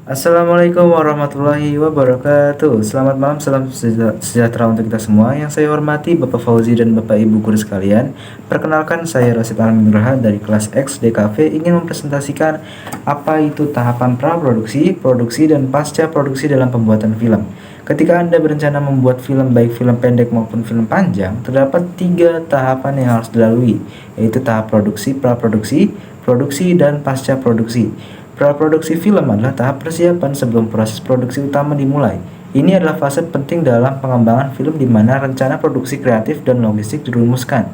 Assalamualaikum warahmatullahi wabarakatuh. Selamat malam, salam sejahtera untuk kita semua. Yang saya hormati Bapak Fauzi dan Bapak Ibu guru sekalian. Perkenalkan, saya Rosid Alminurha dari kelas X DKV ingin mempresentasikan apa itu tahapan praproduksi, produksi, dan pasca produksi dalam pembuatan film. Ketika Anda berencana membuat film, baik film pendek maupun film panjang, terdapat 3 tahapan yang harus dilalui, yaitu tahap produksi, praproduksi, produksi, dan pasca produksi. Praproduksi film adalah tahap persiapan sebelum proses produksi utama dimulai. Ini adalah fase penting dalam pengembangan film di mana rencana produksi kreatif dan logistik dirumuskan.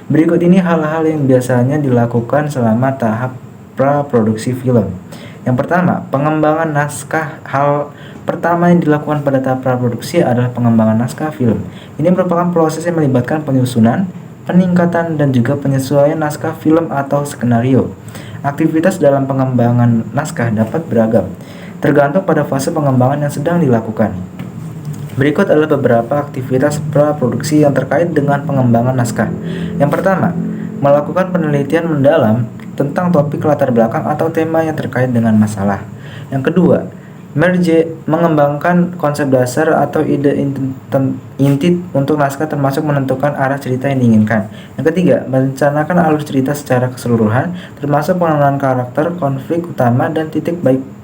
Berikut ini hal-hal yang biasanya dilakukan selama tahap praproduksi film. Yang pertama, pengembangan naskah. Hal pertama yang dilakukan pada tahap praproduksi adalah pengembangan naskah film. Ini merupakan proses yang melibatkan penyusunan, peningkatan, dan juga penyesuaian naskah film atau skenario. Aktivitas dalam pengembangan naskah dapat beragam, tergantung pada fase pengembangan yang sedang dilakukan. Berikut adalah beberapa aktivitas praproduksi yang terkait dengan pengembangan naskah. Yang pertama, melakukan penelitian mendalam tentang topik latar belakang atau tema yang terkait dengan masalah. Yang kedua, mengembangkan konsep dasar atau ide inti untuk naskah termasuk menentukan arah cerita yang diinginkan. Yang ketiga, merencanakan alur cerita secara keseluruhan termasuk pengenalan karakter, konflik utama, dan titik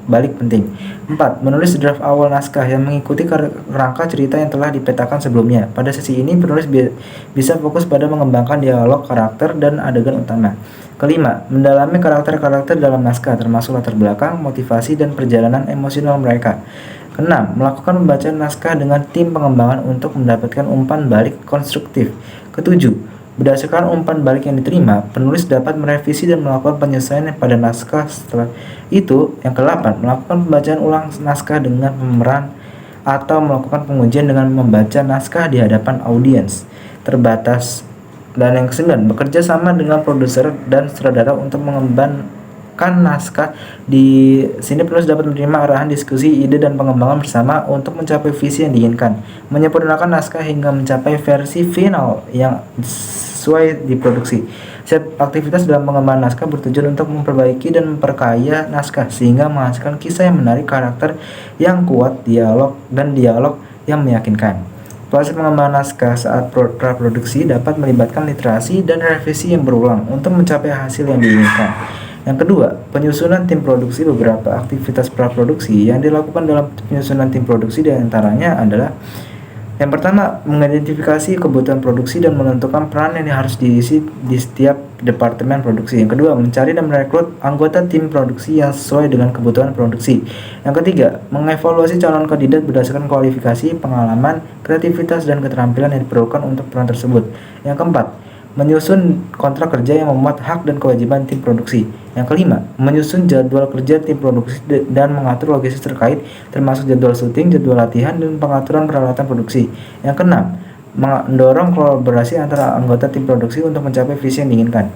balik penting. 4. Menulis draft awal naskah yang mengikuti kerangka cerita yang telah dipetakan sebelumnya. Pada sesi ini, penulis bisa fokus pada mengembangkan dialog, karakter, dan adegan utama. Kelima, mendalami karakter-karakter dalam naskah termasuk latar belakang, motivasi, dan perjalanan emosional mereka. Keenam, melakukan pembacaan naskah dengan tim pengembangan untuk mendapatkan umpan balik konstruktif. Ketujuh, berdasarkan umpan balik yang diterima, penulis dapat merevisi dan melakukan penyesuaian pada naskah setelah itu. Yang kedelapan, melakukan pembacaan ulang naskah dengan pemeran atau melakukan pengujian dengan membaca naskah di hadapan audiens terbatas. Dan yang kesembilan, bekerja sama dengan produser dan sutradara untuk mengembangkan naskah. Di sini penulis dapat menerima arahan, diskusi, ide, dan pengembangan bersama untuk mencapai visi yang diinginkan, menyempurnakan naskah hingga mencapai versi final yang sesuai diproduksi. Setiap aktivitas dalam pengembangan naskah bertujuan untuk memperbaiki dan memperkaya naskah sehingga menghasilkan kisah yang menarik, karakter yang kuat, dialog yang meyakinkan. Proses pengembangan naskah saat praproduksi dapat melibatkan literasi dan revisi yang berulang untuk mencapai hasil yang diinginkan. Yang kedua, penyusunan tim produksi. Beberapa aktivitas praproduksi yang dilakukan dalam penyusunan tim produksi diantaranya adalah: yang pertama, mengidentifikasi kebutuhan produksi dan menentukan peran yang harus diisi di setiap departemen produksi. Yang kedua, mencari dan merekrut anggota tim produksi yang sesuai dengan kebutuhan produksi. Yang ketiga, mengevaluasi calon kandidat berdasarkan kualifikasi, pengalaman, kreativitas, dan keterampilan yang diperlukan untuk peran tersebut. Yang keempat, menyusun kontrak kerja yang memuat hak dan kewajiban tim produksi. Yang kelima, menyusun jadwal kerja tim produksi dan mengatur logistik terkait, termasuk jadwal syuting, jadwal latihan, dan pengaturan peralatan produksi. Yang keenam, mendorong kolaborasi antara anggota tim produksi untuk mencapai visi yang diinginkan.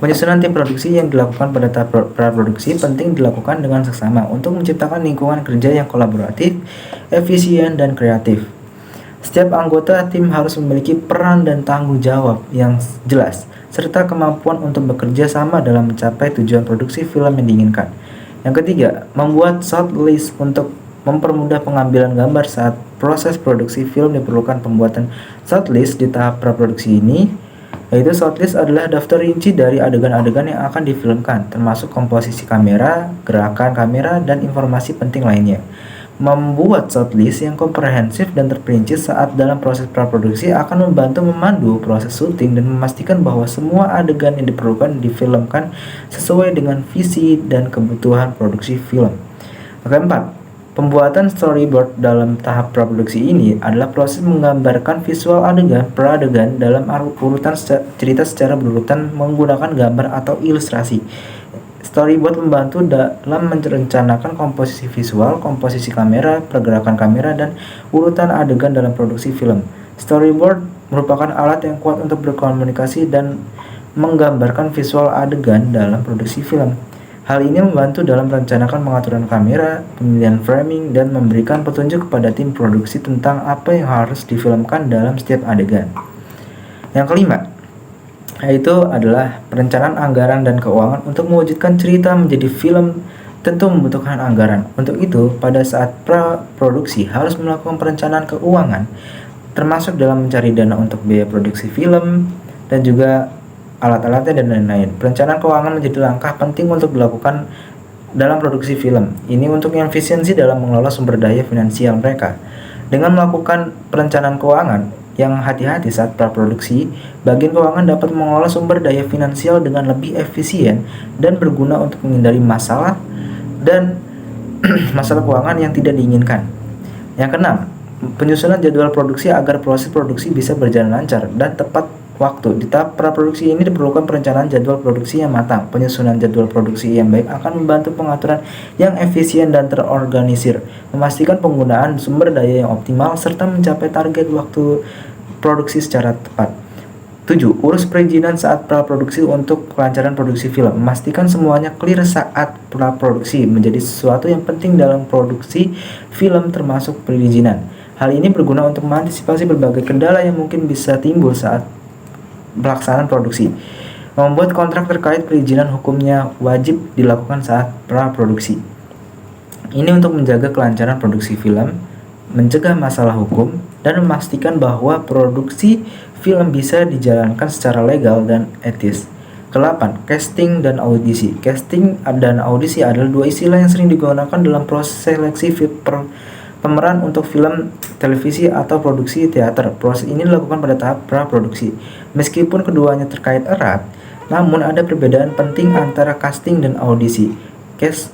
Penyusunan tim produksi yang dilakukan pada tahap praproduksi penting dilakukan dengan seksama untuk menciptakan lingkungan kerja yang kolaboratif, efisien, dan kreatif. Setiap anggota tim harus memiliki peran dan tanggung jawab yang jelas, serta kemampuan untuk bekerja sama dalam mencapai tujuan produksi film yang diinginkan. Yang ketiga, membuat shortlist untuk mempermudah pengambilan gambar saat proses produksi film. Diperlukan pembuatan shortlist di tahap praproduksi ini, yaitu shortlist adalah daftar rinci dari adegan-adegan yang akan difilmkan, termasuk komposisi kamera, gerakan kamera, dan informasi penting lainnya. Membuat shortlist yang komprehensif dan terperinci saat dalam proses praproduksi akan membantu memandu proses syuting dan memastikan bahwa semua adegan yang diperlukan difilmkan sesuai dengan visi dan kebutuhan produksi film. Keempat, pembuatan storyboard. Dalam tahap praproduksi ini adalah proses menggambarkan visual adegan per adegan dalam urutan cerita secara berurutan menggunakan gambar atau ilustrasi. Storyboard membantu dalam merencanakan komposisi visual, komposisi kamera, pergerakan kamera, dan urutan adegan dalam produksi film. Storyboard merupakan alat yang kuat untuk berkomunikasi dan menggambarkan visual adegan dalam produksi film. Hal ini membantu dalam merencanakan pengaturan kamera, pemilihan framing, dan memberikan petunjuk kepada tim produksi tentang apa yang harus difilmkan dalam setiap adegan. Yang kelima, yaitu adalah perencanaan anggaran dan keuangan untuk mewujudkan cerita menjadi film tentu membutuhkan anggaran. Untuk itu, pada saat pra-produksi harus melakukan perencanaan keuangan, termasuk dalam mencari dana untuk biaya produksi film dan juga alat-alatnya dan lain-lain. Perencanaan keuangan menjadi langkah penting untuk dilakukan dalam produksi film. Ini untuk efisiensi dalam mengelola sumber daya finansial mereka. Dengan melakukan perencanaan keuangan yang hati-hati saat praproduksi, bagian keuangan dapat mengelola sumber daya finansial dengan lebih efisien dan berguna untuk menghindari masalah dan masalah keuangan yang tidak diinginkan. Yang keenam, penyusunan jadwal produksi agar proses produksi bisa berjalan lancar dan tepat waktu. Di tahap praproduksi ini diperlukan perencanaan jadwal produksi yang matang. Penyusunan jadwal produksi yang baik akan membantu pengaturan yang efisien dan terorganisir, memastikan penggunaan sumber daya yang optimal, serta mencapai target waktu produksi secara tepat. 7. Urus perizinan saat praproduksi untuk kelancaran produksi film. Memastikan semuanya clear saat praproduksi menjadi sesuatu yang penting dalam produksi film, termasuk perizinan. Hal ini berguna untuk mengantisipasi berbagai kendala yang mungkin bisa timbul saat pelaksanaan produksi. Membuat kontrak terkait perizinan hukumnya wajib dilakukan saat praproduksi. Ini untuk menjaga kelancaran produksi film, mencegah masalah hukum, dan memastikan bahwa produksi film bisa dijalankan secara legal dan etis. Ke-8, casting dan audisi. Casting dan audisi adalah dua istilah yang sering digunakan dalam proses seleksi pemeran untuk film, televisi, atau produksi teater. Proses ini dilakukan pada tahap praproduksi. Meskipun keduanya terkait erat, namun ada perbedaan penting antara casting dan audisi.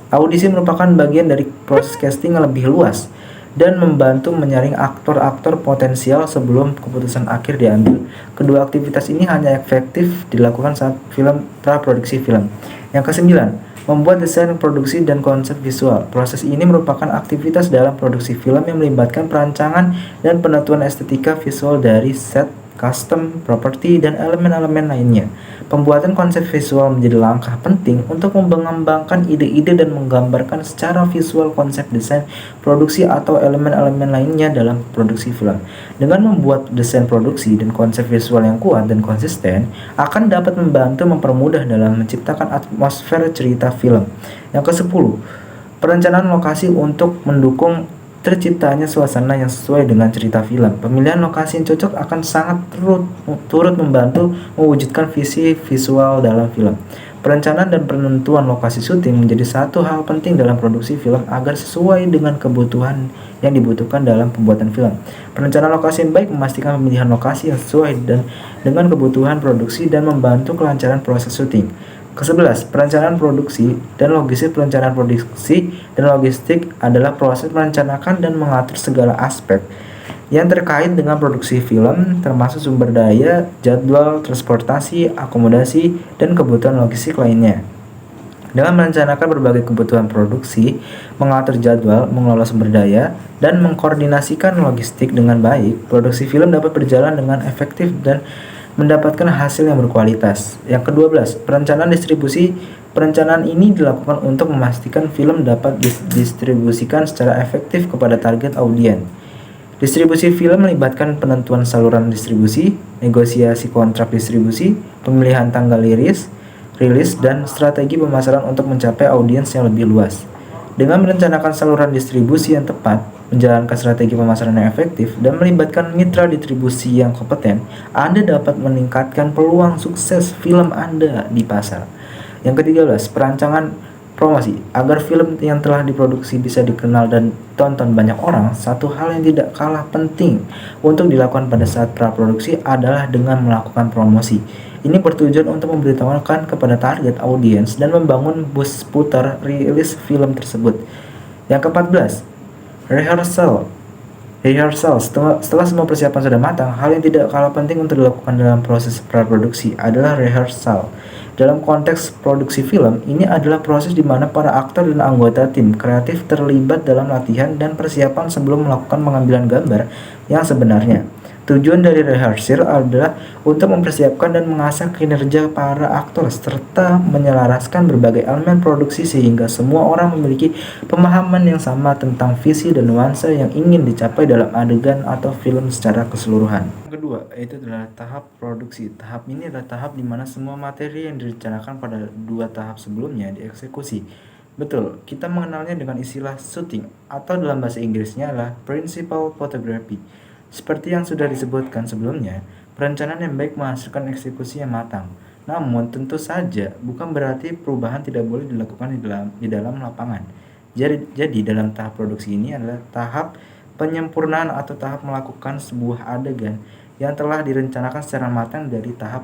Audisi merupakan bagian dari proses casting yang lebih luas dan membantu menyaring aktor-aktor potensial sebelum keputusan akhir diambil. Kedua aktivitas ini hanya efektif dilakukan saat praproduksi film. Yang kesembilan, membuat desain produksi dan konsep visual. Proses ini merupakan aktivitas dalam produksi film yang melibatkan perancangan dan penentuan estetika visual dari set, custom, properti, dan elemen-elemen lainnya. Pembuatan konsep visual menjadi langkah penting untuk mengembangkan ide-ide dan menggambarkan secara visual konsep desain produksi atau elemen-elemen lainnya dalam produksi film. Dengan membuat desain produksi dan konsep visual yang kuat dan konsisten, akan dapat membantu mempermudah dalam menciptakan atmosfer cerita film. Yang ke-10, perencanaan lokasi untuk mendukung terciptanya suasana yang sesuai dengan cerita film. Pemilihan lokasi yang cocok akan sangat turut membantu mewujudkan visi visual dalam film. Perencanaan dan penentuan lokasi syuting menjadi satu hal penting dalam produksi film agar sesuai dengan kebutuhan yang dibutuhkan dalam pembuatan film. Perencanaan lokasi yang baik memastikan pemilihan lokasi yang sesuai dengan kebutuhan produksi dan membantu kelancaran proses syuting. Ke-11, perencanaan produksi dan logistik. Perencanaan produksi dan logistik adalah proses merencanakan dan mengatur segala aspek yang terkait dengan produksi film, termasuk sumber daya, jadwal, transportasi, akomodasi, dan kebutuhan logistik lainnya. Dengan merencanakan berbagai kebutuhan produksi, mengatur jadwal, mengelola sumber daya, dan mengkoordinasikan logistik dengan baik, produksi film dapat berjalan dengan efektif dan mendapatkan hasil yang berkualitas. Yang ke-12, perencanaan distribusi. Perencanaan ini dilakukan untuk memastikan film dapat didistribusikan secara efektif kepada target audiens. Distribusi film melibatkan penentuan saluran distribusi, negosiasi kontrak distribusi, pemilihan tanggal rilis, dan strategi pemasaran untuk mencapai audiens yang lebih luas. Dengan merencanakan saluran distribusi yang tepat, menjalankan strategi pemasaran yang efektif, dan melibatkan mitra distribusi yang kompeten, Anda dapat meningkatkan peluang sukses film Anda di pasar. Yang ke-13, perancangan promosi. Agar film yang telah diproduksi bisa dikenal dan tonton banyak orang, satu hal yang tidak kalah penting untuk dilakukan pada saat praproduksi adalah dengan melakukan promosi. Ini bertujuan untuk memberitahukan kepada target audiens dan membangun bus putar rilis film tersebut. Yang ke-14, rehearsal. Setelah semua persiapan sudah matang, hal yang tidak kalah penting untuk dilakukan dalam proses praproduksi adalah rehearsal. Dalam konteks produksi film, ini adalah proses di mana para aktor dan anggota tim kreatif terlibat dalam latihan dan persiapan sebelum melakukan pengambilan gambar yang sebenarnya. Tujuan dari rehearsal adalah untuk mempersiapkan dan mengasah kinerja para aktor serta menyelaraskan berbagai elemen produksi sehingga semua orang memiliki pemahaman yang sama tentang visi dan nuansa yang ingin dicapai dalam adegan atau film secara keseluruhan. Yang kedua, itu adalah tahap produksi. Tahap ini adalah tahap di mana semua materi yang direncanakan pada dua tahap sebelumnya dieksekusi. Betul, kita mengenalnya dengan istilah shooting atau dalam bahasa Inggrisnya adalah principal photography. Seperti yang sudah disebutkan sebelumnya, perencanaan yang baik menghasilkan eksekusi yang matang. Namun, tentu saja bukan berarti perubahan tidak boleh dilakukan di dalam lapangan. Jadi dalam tahap produksi ini adalah tahap penyempurnaan atau tahap melakukan sebuah adegan yang telah direncanakan secara matang dari tahap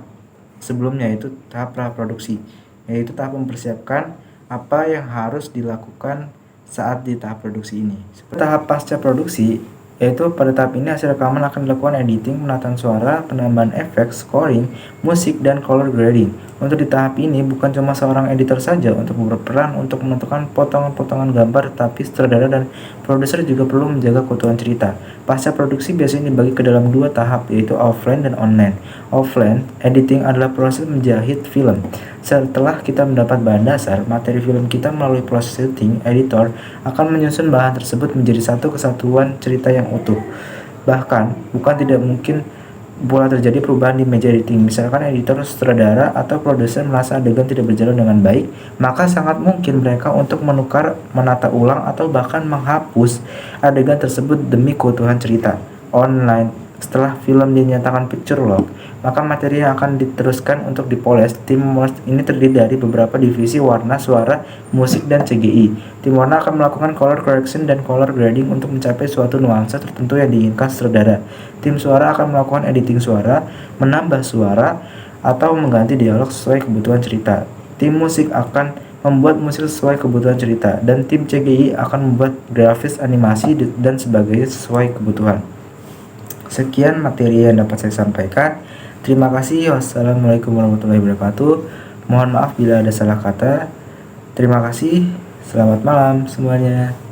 sebelumnya, yaitu tahap praproduksi, yaitu tahap mempersiapkan apa yang harus dilakukan saat di tahap produksi ini. Seperti tahap pasca produksi, yaitu pada tahap ini hasil rekaman akan dilakukan editing, penataan suara, penambahan efek, scoring, musik, dan color grading. Untuk di tahap ini bukan cuma seorang editor saja untuk berperan untuk menentukan potongan-potongan gambar, tapi sutradara dan produser juga perlu menjaga keutuhan cerita. Pasca produksi biasanya dibagi ke dalam dua tahap, yaitu offline dan online. Offline, editing adalah proses menjahit film. Setelah kita mendapat bahan dasar, materi film kita melalui proses syuting, editor akan menyusun bahan tersebut menjadi satu kesatuan cerita yang utuh. Bahkan, bukan tidak mungkin pula terjadi perubahan di meja editing. Misalkan editor, sutradara, atau produser merasa adegan tidak berjalan dengan baik, maka sangat mungkin mereka untuk menukar, menata ulang, atau bahkan menghapus adegan tersebut demi keutuhan cerita. Online, setelah film dinyatakan picture lock, maka materi yang akan diteruskan untuk dipoles. Tim ini terdiri dari beberapa divisi warna, suara, musik, dan CGI. Tim warna akan melakukan color correction dan color grading untuk mencapai suatu nuansa tertentu yang diinginkan sutradara. Tim suara akan melakukan editing suara, menambah suara, atau mengganti dialog sesuai kebutuhan cerita. Tim musik akan membuat musik sesuai kebutuhan cerita, dan tim CGI akan membuat grafis, animasi, dan sebagainya sesuai kebutuhan. Sekian materi yang dapat saya sampaikan. Terima kasih. Wassalamualaikum warahmatullahi wabarakatuh. Mohon maaf bila ada salah kata. Terima kasih. Selamat malam semuanya.